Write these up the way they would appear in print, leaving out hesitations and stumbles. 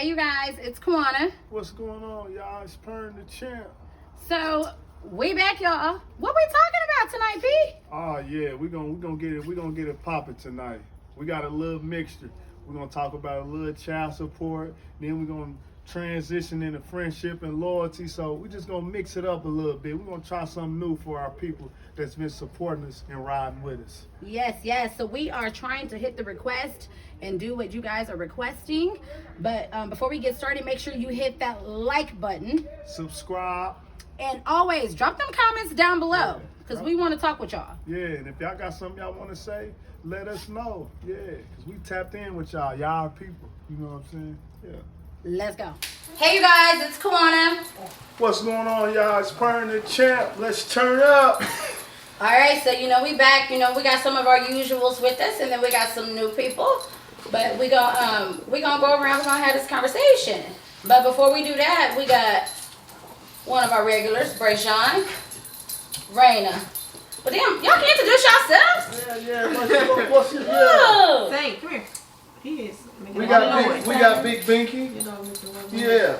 Hey you guys, it's Kawana. What's going on, y'all? It's Pern the Champ. So we back, y'all. What we talking about tonight, P? Oh yeah, we gonna get it popping tonight. We got a little mixture. We're gonna talk about a little child support, then we're gonna transition into friendship and loyalty. So we're just gonna mix it up a little bit. We're gonna try something new for our people that's been supporting us and riding with us. Yes. So we are trying to hit the request and do what you guys are requesting. But before we get started, make sure you hit that like button. Subscribe. And always drop them comments down below because we want to talk with y'all. Yeah, and if y'all got something y'all want to say, let us know. Yeah, because we tapped in with y'all. Y'all people. You know what I'm saying? Yeah. Let's go. Hey you guys, it's Kawana. What's going on, y'all? It's Pern the Champ. Let's turn up. All right, so we back. We got some of our usuals with us, and then we got some new people. But we gonna go around. We're gonna have this conversation. But before we do that, we got one of our regulars, Brayshawn, Raina. But damn, y'all can introduce yourselves. Yeah. What's your Oh. Say, come here. He is. We got Big Binky. Yeah.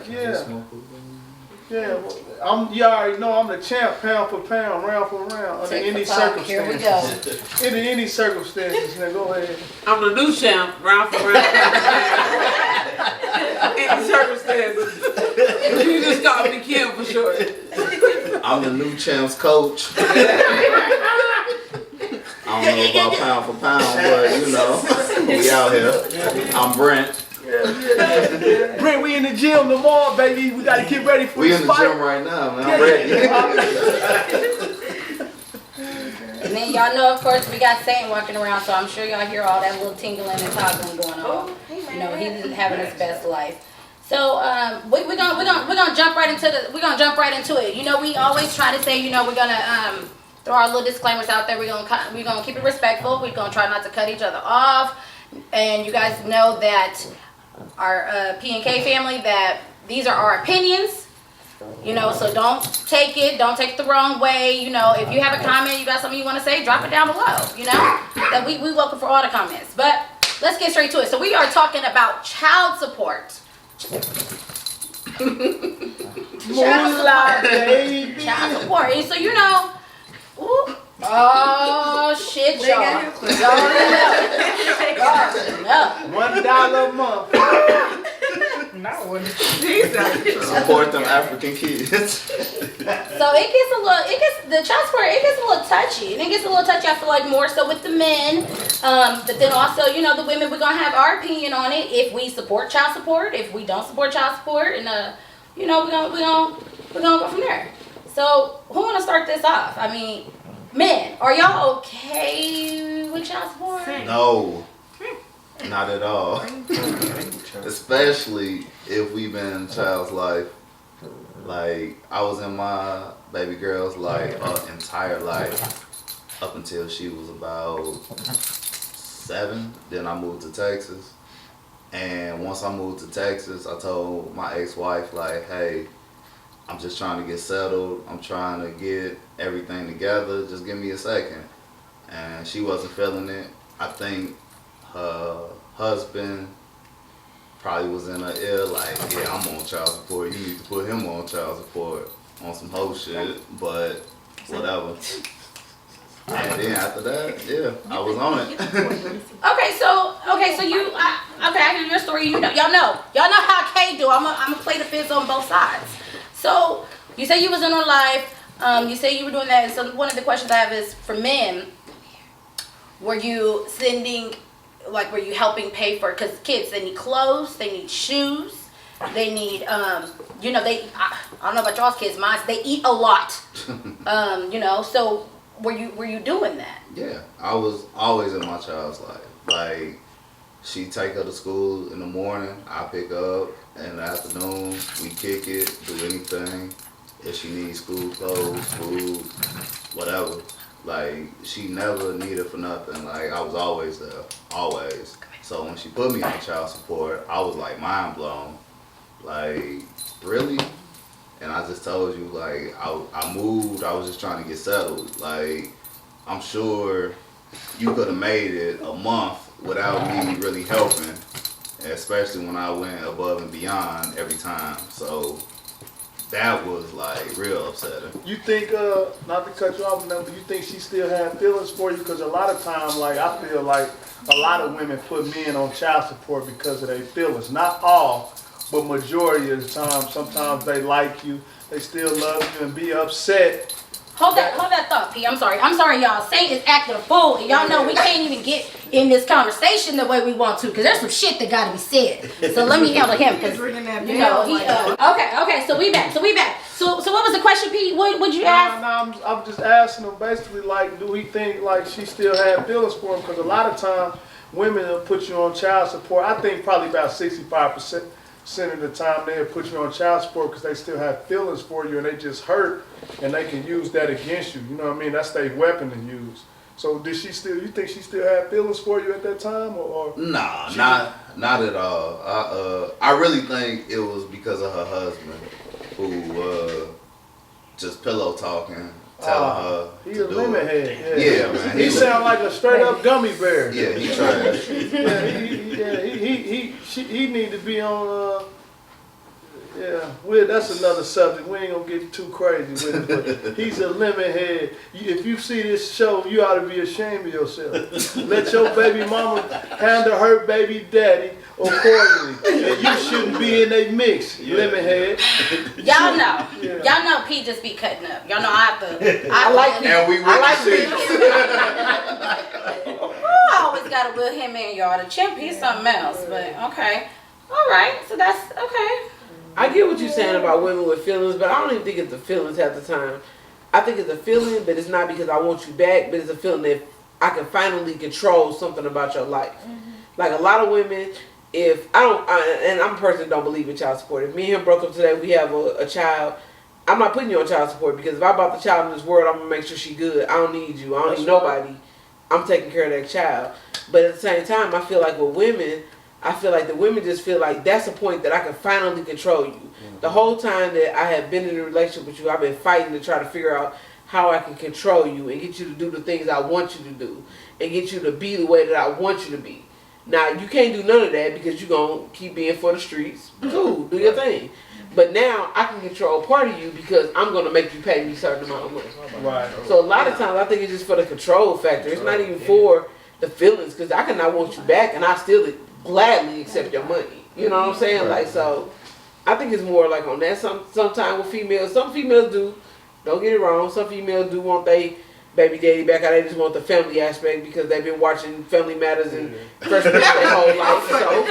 You already know I'm the champ, pound for pound, round for round, under any circumstances. Here we go. In any circumstances, now go ahead. I'm the new champ, round for round. Any circumstances. You just call me Kim for short. I'm the new champs coach. I don't know about pound for pound, but we out here. I'm Brent. Brent, we in the gym tomorrow, baby. We gotta get ready for We this in the fight. gym right now, man. I'm ready. And then y'all know, of course, we got Saint walking around, so I'm sure y'all hear all that little tingling and toggling going on. He's having his best life. So we're gonna jump right into it. We always try to say, we're gonna throw our little disclaimers out there. We're gonna keep it respectful. We're gonna try not to cut each other off. And you guys know that our P&K family, that these are our opinions. So don't take it the wrong way. If you have a comment, you got something you want to say, drop it down below. That we welcome for all the comments. But let's get straight to it. So we are talking about child support. Moolah, baby. Child support. And so ooh, oh shit, y'all. $1 a month. Not one. Support them African kids. So the child support, it gets a little touchy. And it gets a little touchy, I feel like, more so with the men. But then also, the women, we're going to have our opinion on it. If we support child support, if we don't support child support. And, we're gonna go from there. So who want to start this off? I mean, men, are y'all okay with child support? No. Not at all. Especially if we've been in a child's life. Like, I was in my baby girl's life, entire life, up until she was about 7. Then I moved to Texas. And once I moved to Texas, I told my ex-wife, like, hey, I'm just trying to get settled. I'm trying to get everything together. Just give me a second. And she wasn't feeling it. I think her husband probably was in her ear like, yeah, I'm on child support. You need to put him on child support on some whole shit, but whatever. And then after that, yeah, I was on it. Okay, so I hear your story. Y'all know how Kay do. I'm gonna play the fizz on both sides. So you say you was in her life. You say you were doing that. And so one of the questions I have is for men. Were you were you helping pay for? Because kids, they need clothes, they need shoes, they need I don't know about y'all's kids. Mine, they eat a lot. So were you doing that? Yeah, I was always in my child's life. Like, she take her to school in the morning, I pick her up in the afternoon, we kick it, do anything. If she needs school clothes, food, whatever. Like, she never needed for nothing. Like, I was always there, always. So when she put me on child support, I was like mind blown. Like, really? And I just told you, like, I moved, I was just trying to get settled. Like, I'm sure you could have made it a month without me really helping. especially when I went above and beyond every time. So that was like real upsetting. You think, not to cut you off, but you think she still had feelings for you? Because a lot of times, like, I feel like a lot of women put men on child support because of their feelings. Not all, but majority of the time. Sometimes they like you, they still love you, and be upset. Hold that thought, P. I'm sorry, y'all. Saint is acting a fool, and y'all know we can't even get in this conversation the way we want to, because there's some shit that gotta be said. So let me handle him, because you know he. Okay. So we back. So what was the question, P? What would you ask? I'm just asking him basically, like, do we think like she still had feelings for him? Because a lot of times women will put you on child support. I think probably about 65% of the time they'll put you on child support because they still have feelings for you and they just hurt and they can use that against you. You know what I mean? That's their weapon to use. So you think she still had feelings for you at that time, or? Nah, not at all. I really think it was because of her husband who just pillow talking, telling her He's to a do lemon it. head. Yeah, man. He sound like a straight up gummy bear. Yeah, he trash. He need to be on. That's another subject. We ain't gonna get too crazy with it, but he's a lemon head. If you see this show, you ought to be ashamed of yourself. Let your baby mama handle her baby daddy accordingly, and you shouldn't be in a mix, lemon head. Y'all know P just be cutting up. Y'all know I like P. And we really serious. I always gotta wheel him in, y'all. The chimp, he's something else, but okay. All right, so that's okay. I get what you're saying about women with feelings, but I don't even think it's the feelings half the time. I think it's a feeling, but it's not because I want you back, but it's a feeling that I can finally control something about your life. Like a lot of women, if I don't, and I'm a person that don't believe in child support. If me and him broke up today, we have a child, I'm not putting you on child support because if I brought the child in this world, I'm going to make sure she's good. I don't need you. I don't need nobody. I'm taking care of that child. But at the same time, I feel like with women, I feel like the women just feel like that's a point that I can finally control you. The whole time that I have been in a relationship with you, I've been fighting to try to figure out how I can control you and get you to do the things I want you to do and get you to be the way that I want you to be. Now, you can't do none of that because you're going to keep being for the streets. Cool, do your thing. But now I can control part of you because I'm going to make you pay me a certain amount of money. Right. So a lot of times I think it's just for the control factor. It's not even for the feelings because I cannot want you back and I still gladly accept your money. You know what I'm saying? Like, so I think it's more like on that. Sometimes with females, some females do. Don't get it wrong. Some females do want they baby daddy back. They just want the family aspect because they've been watching Family Matters and Fresh Prince their whole life. So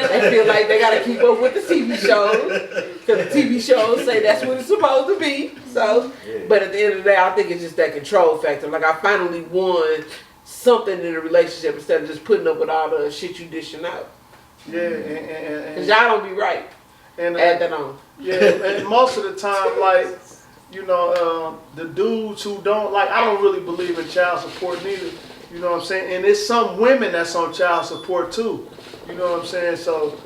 they feel like they got to keep up with the TV shows because the TV shows say that's what it's supposed to be. So, but at the end of the day, I think it's just that control factor. Like I finally won something in a relationship instead of just putting up with all the shit you dishing out. Yeah, and Cause y'all don't be right. And add that on. Yeah, and most of the time, like, you know, the dudes who don't, like, I don't really believe in child support neither. You know what I'm saying? And there's some women that's on child support too. You know what I'm saying? So,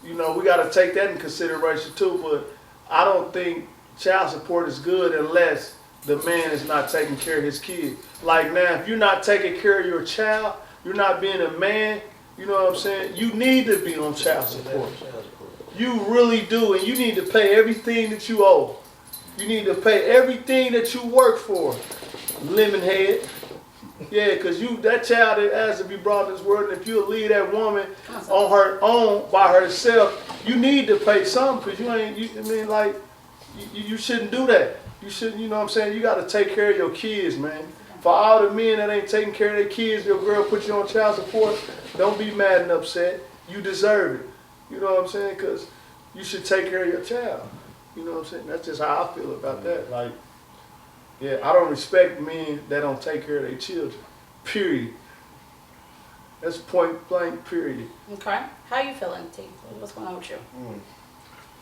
you know, we got to take that in consideration too. But I don't think child support is good unless the man is not taking care of his kid. Like now, if you're not taking care of your child, you're not being a man, you know what I'm saying? You need to be on child support. You really do, and you need to pay everything that you owe. You need to pay everything that you work for. Lemonhead. Yeah, because that child that has to be brought to this world, and if you leave that woman on her own by herself, you need to pay something because you shouldn't do that. You shouldn't, you know what I'm saying? You got to take care of your kids, man. For all the men that ain't taking care of their kids, your girl put you on child support, don't be mad and upset. You deserve it. You know what I'm saying? Because you should take care of your child. You know what I'm saying? That's just how I feel about that. Like, yeah, I don't respect men that don't take care of their children. Period. That's point blank, period. Okay. How you feeling, T? What's going on with you?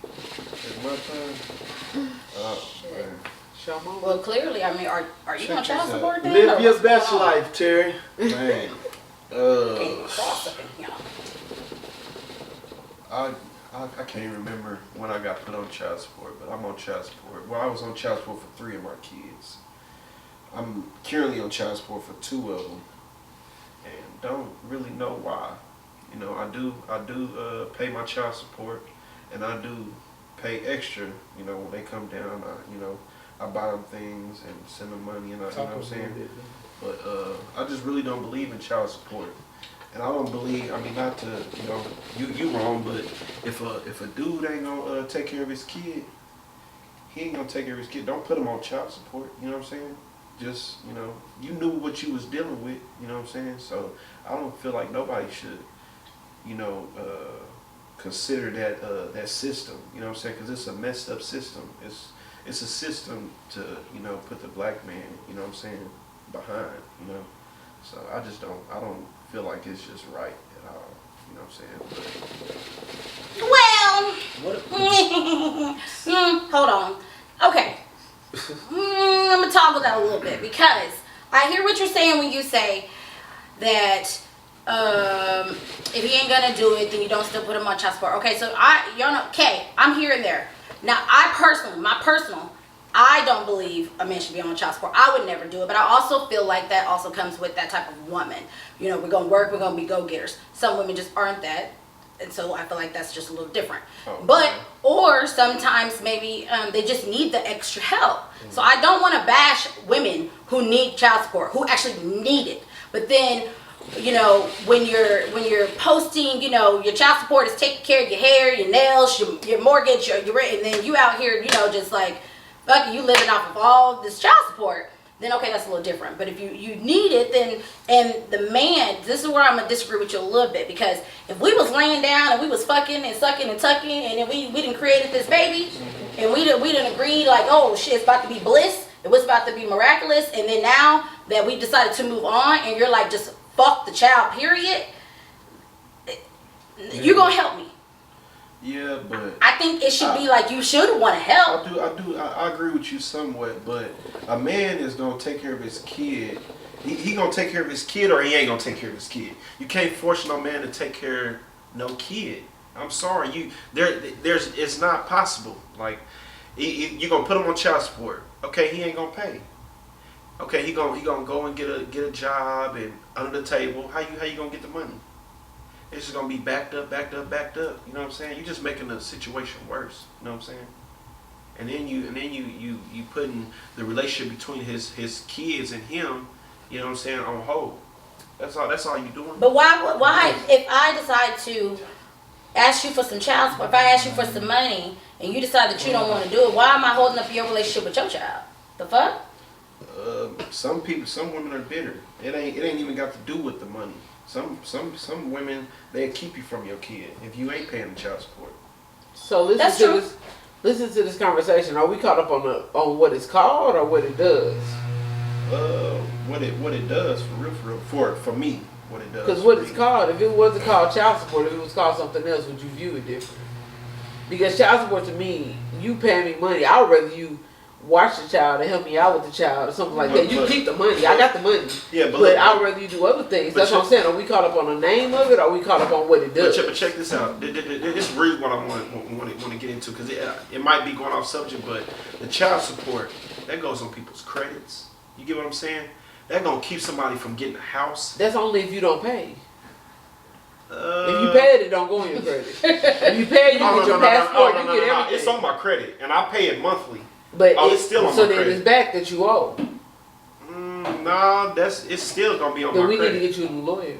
It's my turn. Man. Well, clearly, I mean, are you on child support then? Live your best life, Terry. Man. I can't remember when I got put on child support, but I'm on child support. Well, I was on child support for 3 of my kids. I'm currently on child support for 2 of them, and don't really know why. You know, I do pay my child support, and I do pay extra. You know, when they come down, I buy them things and send them money, and you know what I'm saying. But I just really don't believe in child support, and I don't believe. I mean, not to you wrong, but if a dude ain't gonna take care of his kid, he ain't gonna take care of his kid. Don't put him on child support. You know what I'm saying? Just you knew what you was dealing with. You know what I'm saying? So I don't feel like nobody should, consider that system. You know what I'm saying? Because it's a messed up system. It's a system to put the black man. You know what I'm saying? Behind. So I don't feel like it's just right at all. You know what I'm saying? Well, hold on. Okay. I'm gonna toggle that a little bit because I hear what you're saying when you say that if he ain't gonna do it, then you don't still put him on child support. Okay, so I'm here and there. Now, I don't believe a man should be on child support. I would never do it, but I also feel like that also comes with that type of woman. We're gonna work, we're gonna be go-getters. Some women just aren't that. And so I feel like that's just a little different. Or sometimes maybe they just need the extra help. So I don't want to bash women who need child support, who actually need it. But then, when you're posting, your child support is taking care of your hair, your nails, your mortgage, your rent, and then you out here, just like, fuck, you living off of all this child support. Then okay, that's a little different. But if you need it, then, and the man, this is where I'm gonna disagree with you a little bit, because if we was laying down and we was fucking and sucking and tucking, and then we done created this baby, and we done agreed like, oh shit, it's about to be bliss, it was about to be miraculous, and then now that we decided to move on, and you're like, just fuck the child, period, you're gonna help me. Yeah, but I think it should be like you should want to help. I agree with you somewhat, but a man is gonna take care of his kid. He gonna take care of his kid, or he ain't gonna take care of his kid. You can't force no man to take care of no kid. I'm sorry, it's not possible. Like, you're gonna put him on child support. Okay, he ain't gonna pay. Okay, he gonna go and get a job and under the table. How you gonna get the money? It's just gonna be backed up. You know what I'm saying? You're just making the situation worse. You know what I'm saying? And then you putting the relationship between his kids and him, you know what I'm saying, on hold. That's all you doing. But why if I decide to ask you for some child support, if I ask you for some money and you decide that you don't want to do it, why am I holding up your relationship with your child? The fuck? Some women are bitter. It ain't even got to do with the money. Some women, they'll keep you from your kid if you ain't paying the child support. So listen to this conversation. Are we caught up on what it's called or what it does? What it does for me, what it does. Because what it's called, if it wasn't called child support, if it was called something else, would you view it different? Because child support to me, you paying me money, I would rather you watch the child and help me out with the child or something like that. You keep the money. I got the money. Yeah, but I would rather you do other things. That's what I'm saying. Are we caught up on the name of it, or are we caught up on what it does? But check this out. This is really what I want to get into, because it might be going off subject, but the child support, that goes on people's credits. You get what I'm saying? That gonna keep somebody from getting a house. That's only if you don't pay. If you pay it don't go on your credit. If you pay it, you get your passport, you get everything. It's on my credit, and I pay it monthly. But it's still on my credit. So then it's back that you owe. No, it's still gonna be on my credit. Then we need to get you a new lawyer.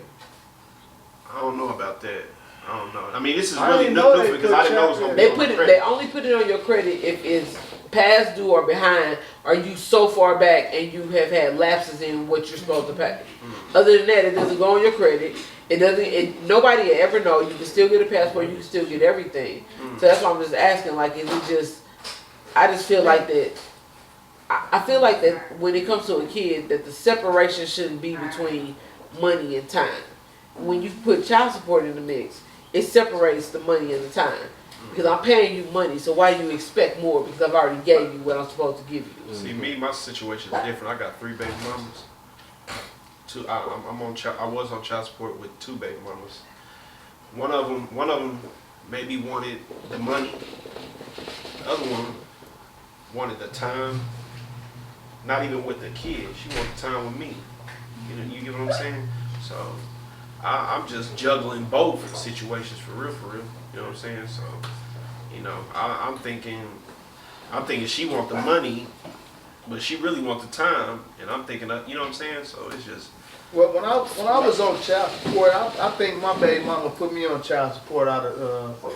I don't know about that. I don't know. I mean, this is really new because I didn't know it was gonna be on my credit. They only put it on your credit if it's past due or behind, or you so far back and you have had lapses in what you're supposed to pay. Other than that, it doesn't go on your credit. It doesn't. Nobody will ever know. You can still get a passport. You can still get everything. So that's why I'm just asking. Like, is it just? I just feel like that. I feel like that when it comes to a kid, that the separation shouldn't be between money and time. When you put child support in the mix, it separates the money and the time. Because I'm paying you money, so why do you expect more? Because I've already gave you what I'm supposed to give you. See, my situation is different. I got 3 baby mamas. I was on child support with 2 baby mamas. One of them maybe wanted the money. The other one wanted the time. Not even with the kid. She wanted time with me. You get what I'm saying? So I'm just juggling both situations for real. You know what I'm saying? So, you know, I'm thinking she want the money, but she really want the time, and I'm thinking, you know what I'm saying? So it's just. Well, when I was on child support, I think my baby mama put me on child support out of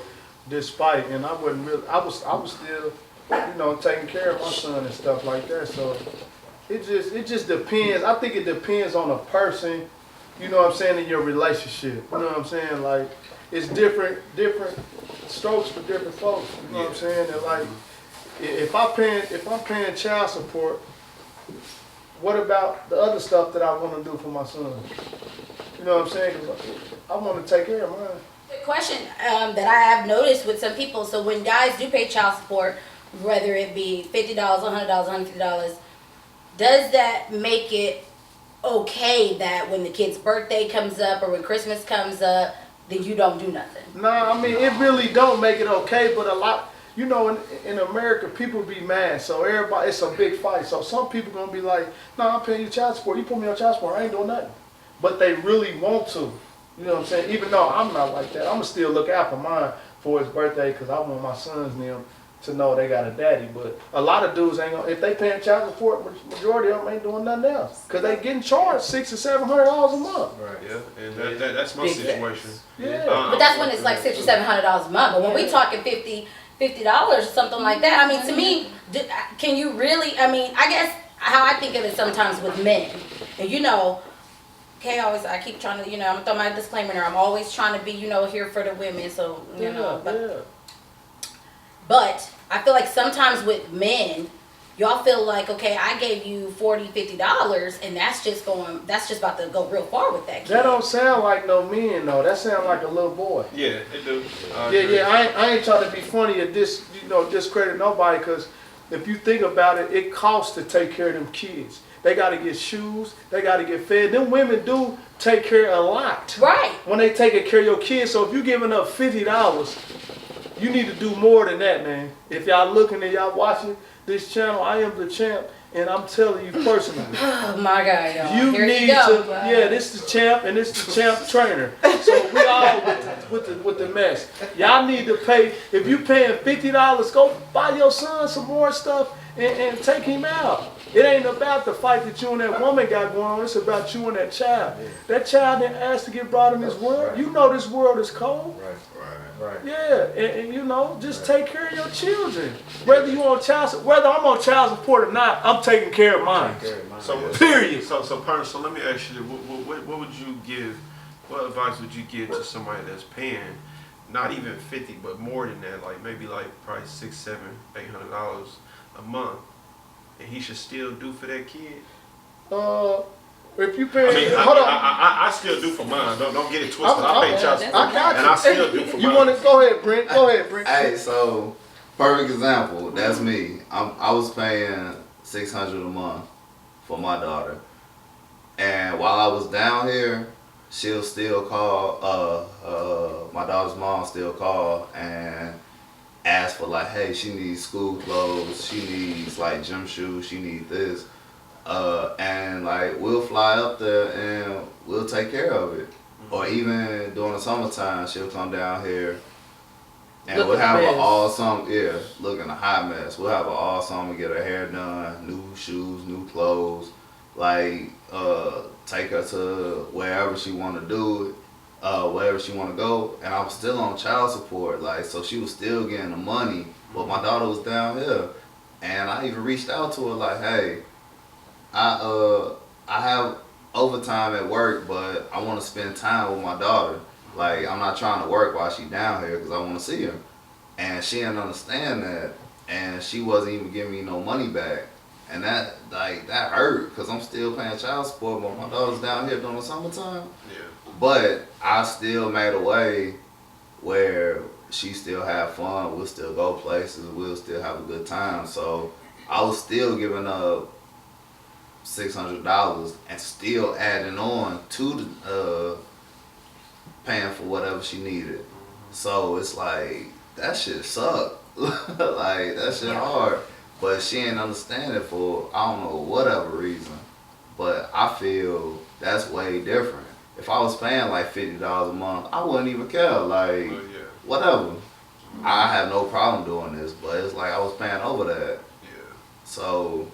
despite, and I wasn't really. I was still, you know, taking care of my son and stuff like that. So it just depends. I think it depends on a person. You know what I'm saying, in your relationship. You know what I'm saying? Like, it's different strokes for different folks. You know what I'm saying? And like, if I'm paying child support, what about the other stuff that I want to do for my son? You know what I'm saying? 'Cause I want to take care of mine. The question that I have noticed with some people, so when guys do pay child support, whether it be $50, $100, $150, does that make it okay that when the kid's birthday comes up or when Christmas comes up, then you don't do nothing? Nah, I mean, it really don't make it okay, but a lot, you know, in America, people be mad, so everybody, it's a big fight. So some people gonna be like, nah, I'm paying you child support. You put me on child support, I ain't doing nothing. But they really want to. You know what I'm saying? Even though I'm not like that, I'ma still look out for mine for his birthday because I want my sons and them to know they got a daddy. But a lot of dudes ain't gonna, if they paying child support, majority of them ain't doing nothing else because they getting charged $600 or $700 a month. Right. Yeah, and that's my Big situation. Yeah. But that's when it's like $600 or $700 a month. But when we talking $50 or something like that, I mean, to me, can you really? I mean, I guess how I think of it sometimes with men, and you know, okay, I keep trying to, you know, I'm gonna throw my disclaimer there. I'm always trying to be, you know, here for the women. So you know, but I feel like sometimes with men, y'all feel like, okay, I gave you $40, $50, and that's just about to go real far with that kid. That don't sound like no men though. That sound like a little boy. Yeah, it do. Yeah. I ain't trying to be funny or discredit nobody, because if you think about it, it costs to take care of them kids. They got to get shoes. They got to get fed. Them women do take care a lot. Right. When they taking care of your kids. So if you giving up $50, you need to do more than that, man. If y'all looking and y'all watching this channel, I am the champ, and I'm telling you personally. Oh my God, y'all. You Here need you go. to, yeah, this is the champ and this is the champ trainer. So we all with the mess. Y'all need to pay, if you paying $50, go buy your son some more stuff and take him out. It ain't about the fight that you and that woman got going on, it's about you and that child. That child didn't ask to get brought in this world. You know this world is cold. Right. Yeah, and you know, just take care of your children. Whether I'm on child support or not, I'm taking care of mine. So Period. So let me ask you, what would you give? What advice would you give to somebody that's paying not even 50, but more than that, like maybe like probably $600, $700, $800 a month, and he should still do for that kid? If you pay, hold on. I still do for mine. Don't get it twisted. I pay child support, I got you. and I still do for mine. You want to go ahead, Brent? Go ahead, Brent. Hey, so perfect example. That's me. I was paying $600 a month for my daughter, and while I was down here, she'll still call. My daughter's mom still call and ask for like, hey, she needs school clothes. She needs like gym shoes. She needs this. And like we'll fly up there and we'll take care of it. Or even during the summertime, she'll come down here and we'll have an awesome, looking a hot mess. We'll have an awesome and get her hair done, new shoes, new clothes, like take her to wherever she want to do it, wherever she want to go. And I was still on child support, like, so she was still getting the money, but my daughter was down here. And I even reached out to her like, hey, I have overtime at work, but I want to spend time with my daughter. Like, I'm not trying to work while she down here because I want to see her. And she didn't understand that, and she wasn't even giving me no money back. And that hurt because I'm still paying child support, but my daughter's down here during the summertime. Yeah. But I still made a way where she still have fun. We'll still go places. We'll still have a good time. So I was still giving up $600 and still adding on to the paying for whatever she needed. So it's like that shit sucked. Like that shit hard. But she ain't understand it for I don't know whatever reason. But I feel that's way different. if I was paying like $50 a month, I wouldn't even care. Like, Oh, yeah. whatever. I have no problem doing this, but it's like I was paying over that. Yeah. So,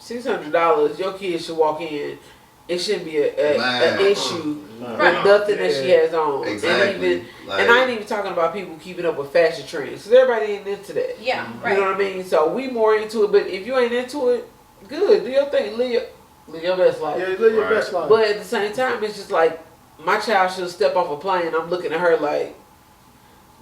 $600, your kid should walk in. It shouldn't be Man. an issue Right. with nothing that she has on. exactly. And I ain't even talking about people keeping up with fashion trends. Because everybody ain't into that. Yeah, You know right. what I mean? So we more into it. But if you ain't into it, good. Do your thing. Live your best life. Yeah, live your Right. best life. But at the same time, it's just like my child should step off a plane. I'm looking at her like,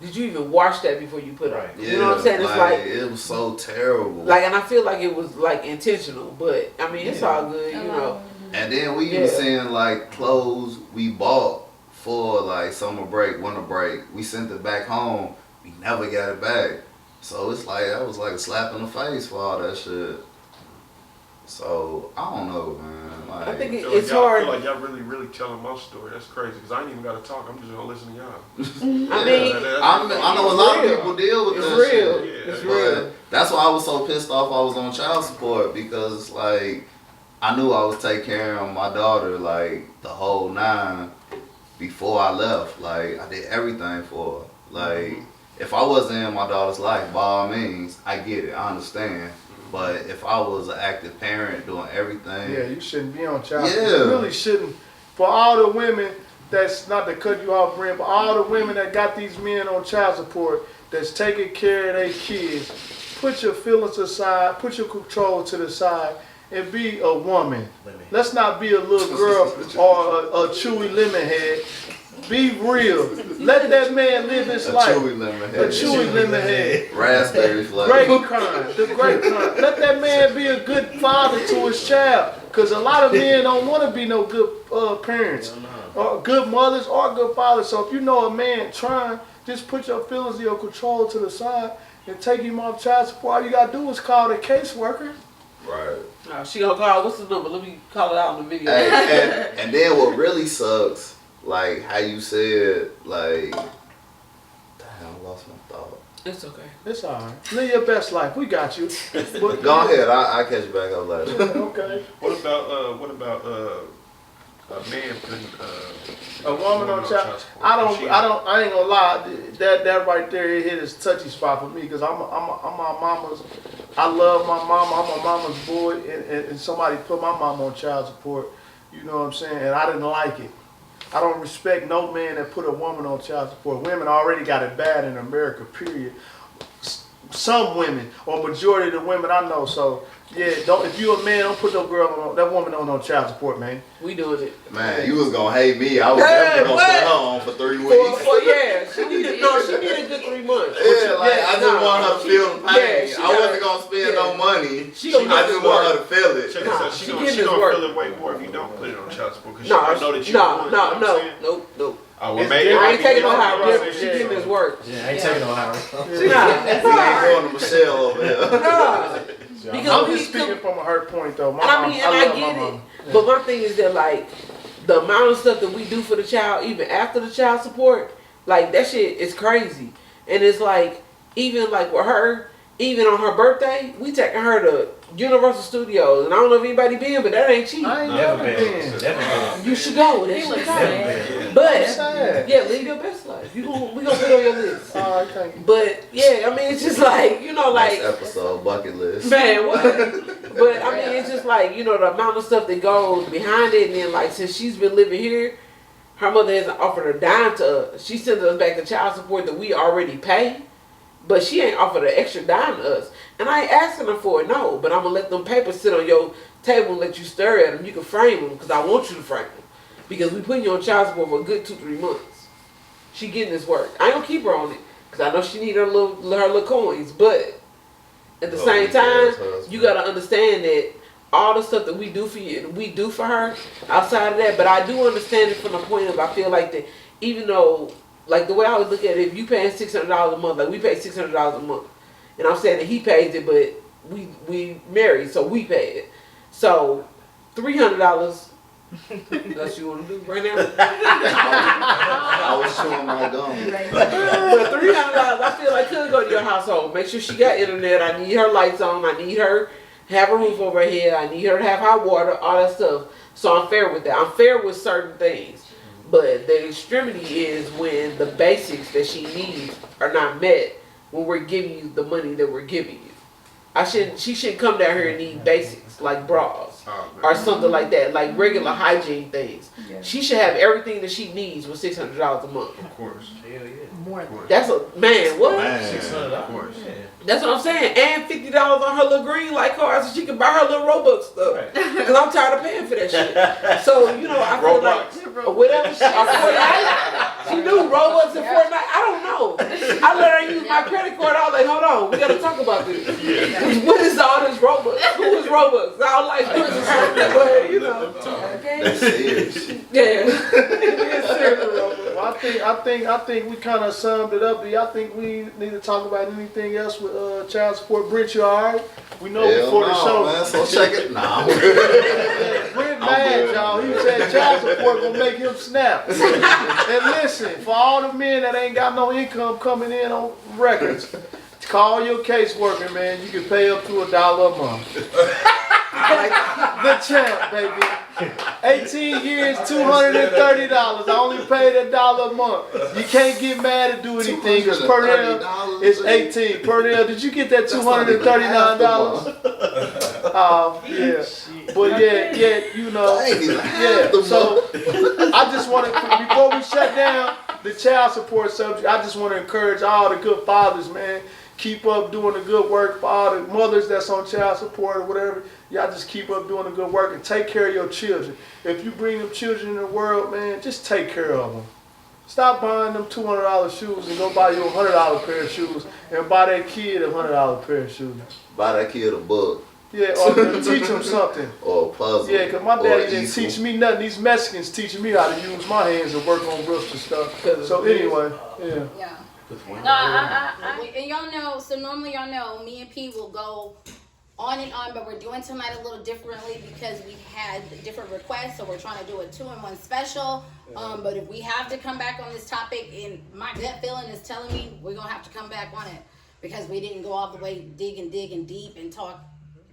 did you even wash that before you put it? Right. You know what I'm saying? It's like, it was so terrible. and I feel like it was like intentional. But I mean, it's all good, you know. And then we Yeah. even seeing like clothes we bought for like summer break, winter break. We sent it back home. We never got it back. So it's like that was like a slap in the face for all that shit. So I don't know, man. Like, I think I feel it's like y'all, I hard. feel like y'all really telling my story. That's crazy because I ain't even got to talk. I'm just gonna listen to y'all. I mean, I know a lot of real. people deal with It's that real. shit. Yeah. It's But real. that's why I was so pissed off I was on child support because it's like I knew I was taking care of my daughter like the whole 9 before I left. Like I did everything for her. Like if I wasn't in my daughter's life, by all means, I get it, I understand. But if I was an active parent doing everything, Yeah, you shouldn't be on child Yeah. support. You really shouldn't. For all the women that's not to cut you off, Brent, but all the women that got these men on child support that's taking care of their kids, put your feelings aside, put your control to the side, and be a woman. Let's not be a little girl or a chewy lemon head. Be real. Let that man live his a life. chewy lemon A head, chewy lemon head. raspberry flavor. Grape kind, the grape kind. Let that man be a good father to his child. Because a lot of men don't want to be no good parents. Or good mothers or good fathers. So if you know a man trying, just put your feelings and your control to the side and take him off child support. All you got to do is call the caseworker. Right. She gonna call. What's the number? Let me call it out in the video. Hey, and then what really sucks, like how you said, like, damn, I lost my thought. It's okay. It's all right. Live your best life. We got you. But, Go ahead, I catch you back up later. Okay. What about a man putting A woman on child. support? I ain't gonna lie. That right there, it hit a touchy spot for me because I'm my mama's. I love my mama. I'm my mama's boy, and somebody put my mama on child support. You know what I'm saying? And I didn't like it. I don't respect no man that put a woman on child support. Women already got it bad in America. Period. Some women, or majority of the women I know. So yeah, don't. If you a man, don't put that woman on child support, man. We doing it. Man, you was gonna hate me. I was Hey, definitely gonna what? put her on for 3 For weeks. yeah, she needed a good 3 months. Yeah, like I just want her to feel the pain. she I wasn't gotta- gonna spend no money. She gonna I get just this want work. her to feel it. Check Nah, this out. she She getting gonna this work. feel it way more if you don't put it on child support because she No, gonna know that you want it, you know what I'm no, saying? nope. Oh, well, It's maybe different. I ain't taking no Yeah, high yeah, risk. She yeah. getting this work. Yeah, I ain't taking no high. Nah, We ain't going to Michelle over here. nah. I'm Because we just speaking from her point though. My And I mom, mean, and I love my get it. mama. But my thing is that like the amount of stuff that we do for the child, even after the child support, like that shit is crazy. And it's like even like with her, even on her birthday, we taking her to Universal Studios, and I don't know if anybody been, but that ain't cheap. I ain't Never never been. been. Never been. You should go. That He shit was is sad. Never been. I'm But sad. yeah, live your best life. We gonna put it on your list. All right, thank you. But yeah, I mean, it's just like like Next episode, bucket list. man, what? But I mean, it's just like the amount of stuff that goes behind it, and then like since she's been living here, her mother hasn't offered a dime to us. She sends us back the child support that we already pay, but she ain't offered an extra dime to us. And I ain't asking her for it, no. But I'm gonna let them papers sit on your table and let you stare at them. You can frame them because I want you to frame them because we putting you on child support for a good 2-3 months. She getting this work. I ain't gonna keep her on it because I know she need her little coins, but at the Oh, same yeah, time, that's husband. you gotta understand that all the stuff that we do for you, we do for her outside of that. But I do understand it from the point of I feel like that even though, like the way I would look at it, if you paying $600 a month, like we pay $600 a month, and I'm saying that he pays it, but we married, so we pay it. So $300. That's what you want to do right now? I was chewing my gum. But $300, I feel like could go to your household. Make sure she got internet. I need her lights on. I need her to have a roof over her head. I need her to have hot water, all that stuff. So I'm fair with that. I'm fair with certain things. But the extremity is when the basics that she needs are not met when we're giving you the money that we're giving you. She shouldn't come down here and need basics like bras or something like that, like regular hygiene things. She should have everything that she needs with $600 a month. Of course. Hell yeah. More than That's a man. What? Man. Of course. That's what I'm saying. And $50 on her little green light card so she can buy her little Robux stuff. Right. Because I'm tired of paying for that shit. So, you know, I feel like whatever she, Fortnite, she knew Robux and Fortnite. I don't know. I let her use my credit card. I was like, hold on, we got to talk about this. What is all this Robux? Who is Robux? I was like, but, you know. That's serious. Yeah. It's serious, Robux. Well, I think we kind of summed it up. Do y'all think we need to talk about anything else with child support? Brent, you all right? We know Hell before the no, show. man. So check it. Nah. Brent mad, y'all. He said child support gonna make him snap. And listen, for all the men that ain't got no income coming in on records, call your caseworker, man. You can pay up to $1 a month. The champ, baby. 18 years, $230. I only paid $1 a month. You can't get mad and do anything because Pernell is 18. Pernell, did you get that $239? Oh, yeah. But yeah, you know. Yeah, so I just want to, before we shut down the child support subject, I just want to encourage all the good fathers, man. Keep up doing the good work for all the mothers that's on child support or whatever. Y'all just keep up doing the good work and take care of your children. If you bring them children in the world, man, just take care of them. Stop buying them $200 shoes and go buy you a $100 pair of shoes and buy that kid a $100 pair of shoes. Buy that kid a book Yeah, or teach them something. or a puzzle. Yeah, because my or daddy an didn't easel. teach me nothing. These Mexicans teaching me how to use my hands and work on roofs and stuff. So anyway, yeah. Yeah. No, and y'all know, so normally y'all know, me and P will go on and on, but we're doing tonight a little differently because we had different requests, so we're trying to do a 2-in-1 special. But if we have to come back on this topic, and my gut feeling is telling me we're going to have to come back on it because we didn't go all the way digging deep and talk.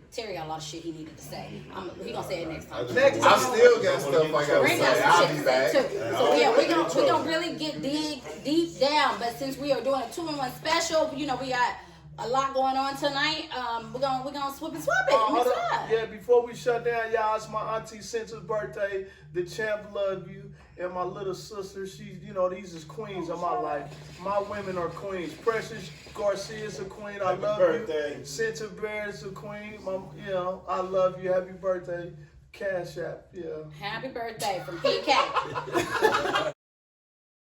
Terry got a lot of shit he needed to say. He gonna say it next time. I still got stuff I gotta Brent got say. some I'll shit be to back. say too. So yeah, we gonna really get deep down. But since we are doing a 2-in-1 special, you know, we got a lot going on tonight. We're gonna swap it. Hold Mix up. it up. Yeah, before we shut down, y'all, it's my auntie Cinta's birthday. The champ love you. And my little sister, she's, you know, these is queens of my life. My women are queens. Precious Garcia is a queen. I love you. Cinta Bear is a queen. You know, I love you. Happy birthday. Cash App, yeah. Happy birthday from PK.